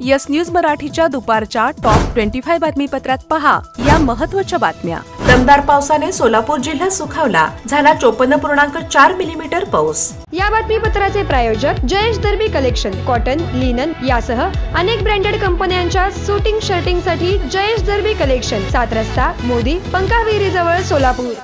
Yes news मराठीच्या दुपारच्या top 25 बातमीपत्रात पहा या महत्त्वाच्या बातम्या। दमदार पावसाने सोलापूर जिल्हा सुखावला, झाला 54.4 मिलीमीटर पाऊस। या बातमीपत्राचे प्रायोजक जयेश दर्बी कलेक्शन, कॉटन, लिनन यासह अनेक ब्रँडेड कंपन्यांच्या सूटिंग शर्टिंग साठी जयेश दर्बी कलेक्शन, 7 रस्ता मोदी पंकाविरी जवळ सोलापूर।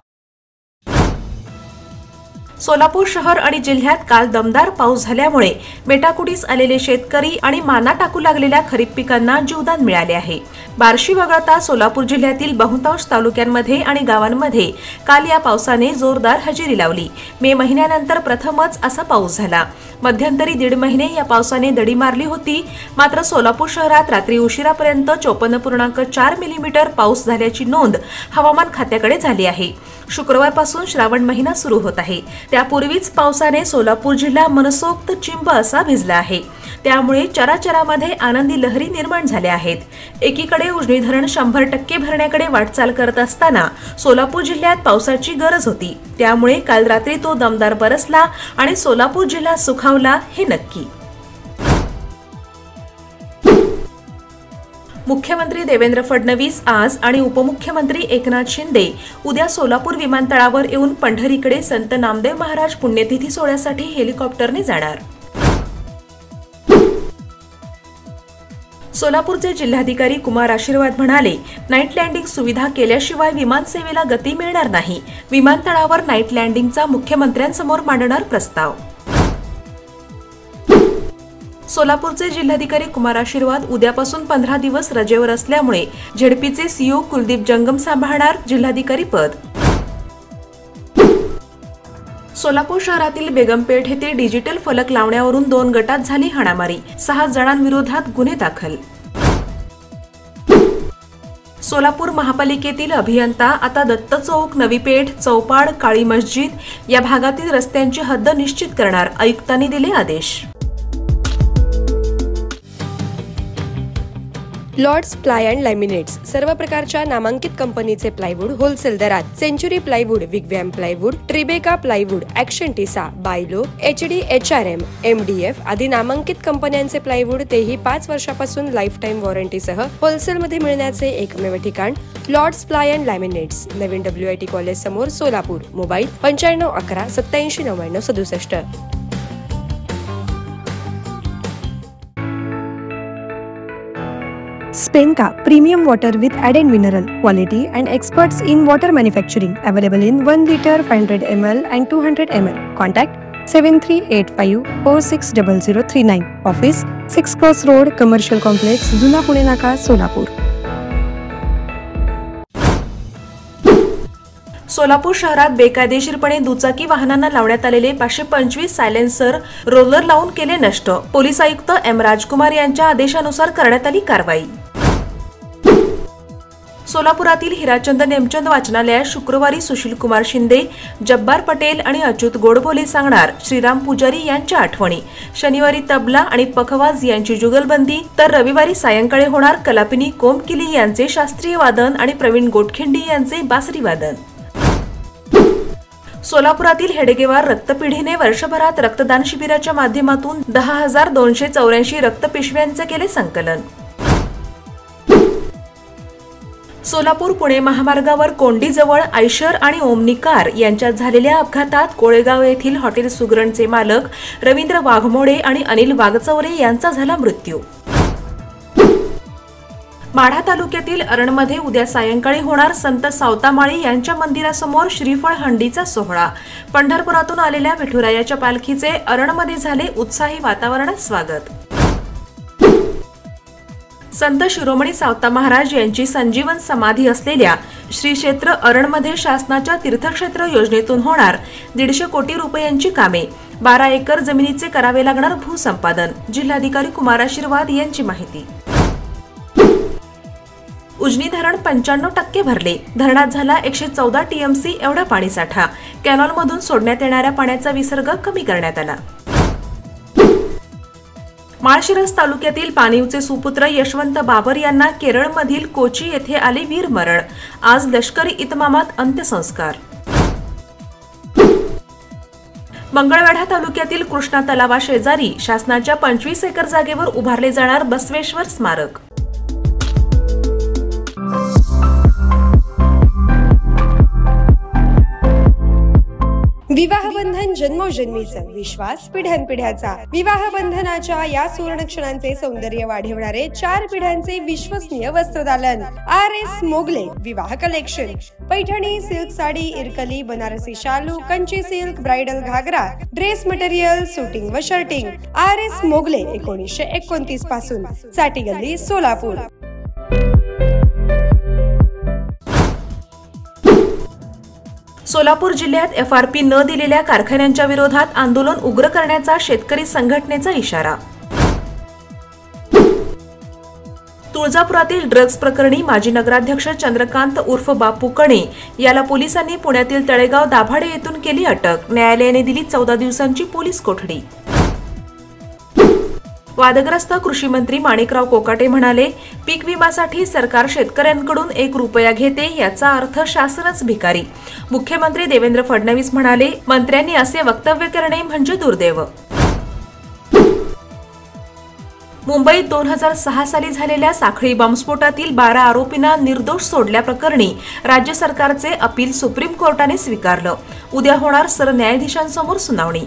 सोलापूर शहर आणि जिल्ह्यात काल दमदार पाऊस झाल्यामुळे मेटाकुटीस आलेले शेतकरी आणि माना टाकू लागलेल्या खरीप पिकांना जीवदान मिळाले आहे। बार्शी वगळता सोलापूर जिल्ह्यातील बहुतांश तालुक्यांमध्ये आणि गावांमध्ये काल या पावसाने जोरदार हजेरी लावली। मे महिन्यानंतर प्रथमच असा पाऊस झाला। मध्यंतरी 1.5 महिने या पावसाने दडी मारली होती, मात्र सोलापूर शहरात रात्री उशिरापर्यंत 54.4 मिलीमीटर पाऊस झाल्याची नोंद हवामान खात्याकडे झाली आहे। शुक्रवारपासून श्रावण महिना सुरू होत आहे, त्यापूर्वीच पावसाने सोलापूर जिल्हा मनसोक्त चिंब असा भिजला आहे। त्यामुळे चराचरामध्ये आनंदी लहरी निर्माण झाल्या आहेत। एकीकडे उजनी धरण 100% भरण्याकडे वाटचाल करत असताना सोलापूर जिल्ह्यात पावसाची गरज होती, त्यामुळे काल रात्री तो दमदार बरसला आणि सोलापूर जिल्हा सुखावला हे नक्की। मुख्यमंत्री देवेंद्र फडणवीस आज आणि उपमुख्यमंत्री एकनाथ शिंदे उद्या सोलापूर विमानतळावर येऊन पंढरीकडे संत नामदेव महाराज पुण्यतिथी सोहळ्यासाठी हेलिकॉप्टरने जाणार। सोलापूरचे जिल्हाधिकारी कुमार आशीर्वाद म्हणाले, नाईट लँडिंग सुविधा केल्याशिवाय विमान सेवेला गती मिळणार नाही। विमानतळावर नाईट लँडिंगचा मुख्यमंत्र्यांसमोर मांडणार प्रस्ताव। सोलापूरचे जिल्हाधिकारी कुमार आशीर्वाद उद्यापासून 15 दिवस रजेवर असल्यामुळे झेडपीचे सीईओ कुलदीप जंगम सांभाळणार जिल्हाधिकारी पद। सोलापूर शहरातील बेगमपेठ येथे डिजिटल फलक लावण्यावरून 2 गटात झाली हाणामारी, 6 जणांविरोधात गुन्हे दाखल। सोलापूर महापालिकेतील अभियंता आता दत्त चौक, नवी पेठ, चौपाड, काळी मस्जिद या भागातील रस्त्यांची हद्द निश्चित करणार, आयुक्तांनी दिले आदेश। लॉर्ड्स प्लाय अँड लॅमिनेट्स, सर्व प्रकारच्या नामांकित कंपनीचे प्लायवूड होलसेल दरात, Century plywood, Wigwam plywood, Tribeca plywood, Action Tesa, बायलो, HD, HRM, MDF आदी नामांकित कंपन्यांचे प्लायवूड, तेही 5 वर्षापासून लाईफ टाईम वॉरंटीसह होलसेलमध्ये मिळण्याचे एकमेव ठिकाण लॉर्ड्स प्लाय अँड लॅमिनेट्स, नवीन WIT कॉलेज समोर Solapur. Mobile 9511 8799 67। Spenka premium water with added mineral quality and experts in water manufacturing, available in 1 liter, 500 ml and 200 ml. Contact 7385460039. Office 6 Cross Road, Commercial Complex, जुना पुणे नाका, सोलापूर। सोलापूर शहरात बेकायदेशीरपणे दुचाकी वाहनांना लावण्यात आलेले 525 सायलेन्सर रोलर लावून केले नष्ट। पोलीस आयुक्त M राजकुमार यांच्या आदेशानुसार करण्यात आली कारवाई। सोलापुरातील हिराचंद नेमचंद वाचनालयात शुक्रवारी सुशील कुमार शिंदे, जब्बार पटेल आणि अच्युत गोडबोले सांगणार, श्रीराम पुजारी यांच्या आठवणी। शनिवारी तबला आणि पखवाज यांची जुगलबंदी, तर रविवारी सायंकाळी होणार कलापिनी कोमकिली यांचे शास्त्रीय वादन आणि प्रवीण गोटखिंडी यांचे बासरी वादन। सोलापुरातील हेडगेवार रक्तपिढीने वर्षभरात रक्तदान शिबिराच्या माध्यमातून 10,284 रक्तपिशव्यांचे केले संकलन। सोलापूर पुणे महामार्गावर कोंडीजवळ आयशर आणि ओमनी कार यांच्यात झालेल्या अपघातात कोळेगाव येथील हॉटेल सुगरणचे मालक रवींद्र वाघमोडे आणि अनिल वाघचौरे यांचा झाला मृत्यू। माढा तालुक्यातील अरणमध्ये उद्या सायंकाळी होणार संत सावतामाळी यांच्या मंदिरासमोर श्रीफळ हंडीचा सोहळा। पंढरपुरातून आलेल्या विठुरायाच्या पालखीचे अरणमध्ये झाले उत्साही वातावरणात स्वागत। संत शिरोमणी सावता महाराज यांची संजीवन समाधी असलेल्या श्री क्षेत्र अरणमध्ये शासनाच्या तीर्थक्षेत्र योजनेतून होणार 150 कोटी रुपयांची कामे। 12 एकर जमिनीचे करावे लागणार भूसंपादन, जिल्हाधिकारी कुमार आशीर्वाद यांची माहिती। उजनी धरण 95% भरले, धरणात झाला 114 TMC एवढा पाणीसाठा। कॅनॉलमधून सोडण्यात येणाऱ्या पाण्याचा विसर्ग कमी करण्यात आला। माळशिरस तालुक्यातील पानिवचे सुपुत्र यशवंत बाबर यांना केरळमधील कोची येथे आले वीरमरण। आज लष्करी इतमामात अंत्यसंस्कार। मंगळवेढा तालुक्यातील कृष्णा तलावा शेजारी शासनाच्या 25 एकर जागेवर उभारले जाणार बसवेश्वर स्मारक. विवाह बंधन जन्मोजन्मीचं, विश्वास पिढ्यानपिढ्याचा. विवाह बंधनाच्या या सुवर्ण क्षणांचे सौंदर्य वाढवणारे 4 पिढ्यांचे विश्वसनीय वस्त्रदालन RS मोगले विवाह कलेक्शन. पैठणी, सिल्क साडी, इरकली, बनारसी शालू, कंची सिल्क, ब्राइडल घागरा, ड्रेस मटेरियल, शूटिंग व शर्टिंग. RS मोगले 1929 पासून, साठी गल्ली, सोलापूर. सोलापूर जिल्ह्यात FRP न दिलेल्या कारखान्यांच्या विरोधात आंदोलन उग्र करण्याचा शेतकरी संघटनेचा इशारा. तुळजापुरातील ड्रग्ज प्रकरणी माजी नगराध्यक्ष चंद्रकांत उर्फ बापू कणे याला पोलिसांनी पुण्यातील तळेगाव दाभाडे येथून केली अटक. न्यायालयाने दिली 14 दिवसांची पोलीस कोठडी. वादग्रस्त कृषी मंत्री माणिकराव कोकाटे म्हणाले, पीक विम्यासाठी सरकार शेतकऱ्यांकडून 1 रुपया घेते याचा अर्थ शासनच भिकारी. मुख्यमंत्री देवेंद्र फडणवीस म्हणाले, मंत्र्यांनी असे वक्तव्य करणे म्हणजे दुर्दैव. मुंबईत 2006 साली झालेल्या साखळी बॉम्बस्फोटातील 12 आरोपींना निर्दोष सोडल्याप्रकरणी राज्य सरकारचे अपील सुप्रीम कोर्टाने स्वीकारलं. उद्या होणार सरन्यायाधीशांसमोर सुनावणी.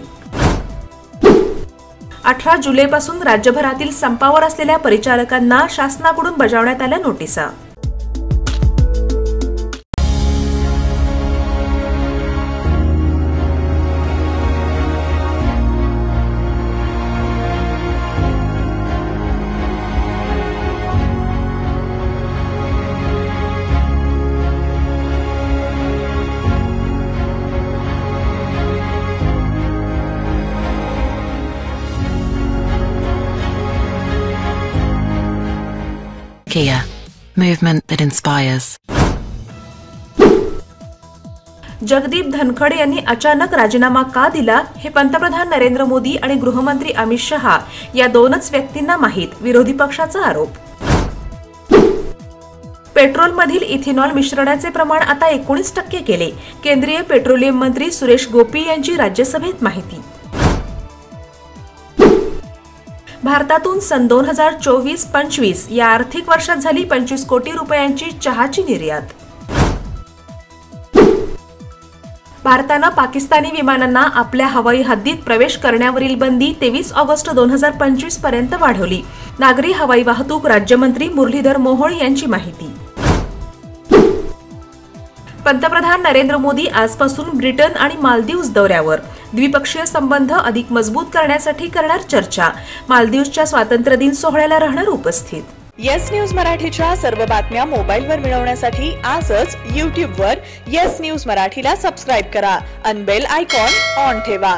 18 जुलैपासून राज्यभरातील संपावर असलेल्या परिचारकांना शासनाकडून बजावण्यात आल्या नोटिसा. Kia, movement that inspires. Jagdeep Dhankhar यांनी अचानक राजीनामा का दिला हे पंतप्रधान नरेंद्र मोदी आणि गृहमंत्री अमित शहा या 2च व्यक्तींना माहीत. विरोधी पक्षाचा आरोप. पेट्रोलमधील इथेनॉल मिश्रणाचे प्रमाण आता 19% केले. केंद्रीय पेट्रोलियम मंत्री सुरेश गोपी यांची राज्यसभेत माहिती. भारतातून सन 2024-25 या आर्थिक वर्षात झाली 25 कोटी रुपयांची चहाची निर्यात. भारतानं पाकिस्तानी विमानांना आपल्या हवाई हद्दीत प्रवेश करण्यावरील बंदी 23 ऑगस्ट 2025 पर्यंत वाढवली. नागरी हवाई वाहतूक राज्यमंत्री मुरलीधर मोहोळ यांची माहिती. पंतप्रधान नरेंद्र मोदी आजपासून ब्रिटन आणि मालदीव्स दौऱ्यावर. द्विपक्षीय संबंध अधिक मजबूत करण्यासाठी करणार चर्चा. मालदीवच्या स्वातंत्र्य दिन सोहळ्याला राहणार उपस्थित. येस न्यूज मराठीच्या सर्व बातम्या मोबाईलवर मिळवण्यासाठी आजच YouTube वर येस न्यूज मराठीला सबस्क्राईब करा आणि बेल आयकॉन ऑन ठेवा.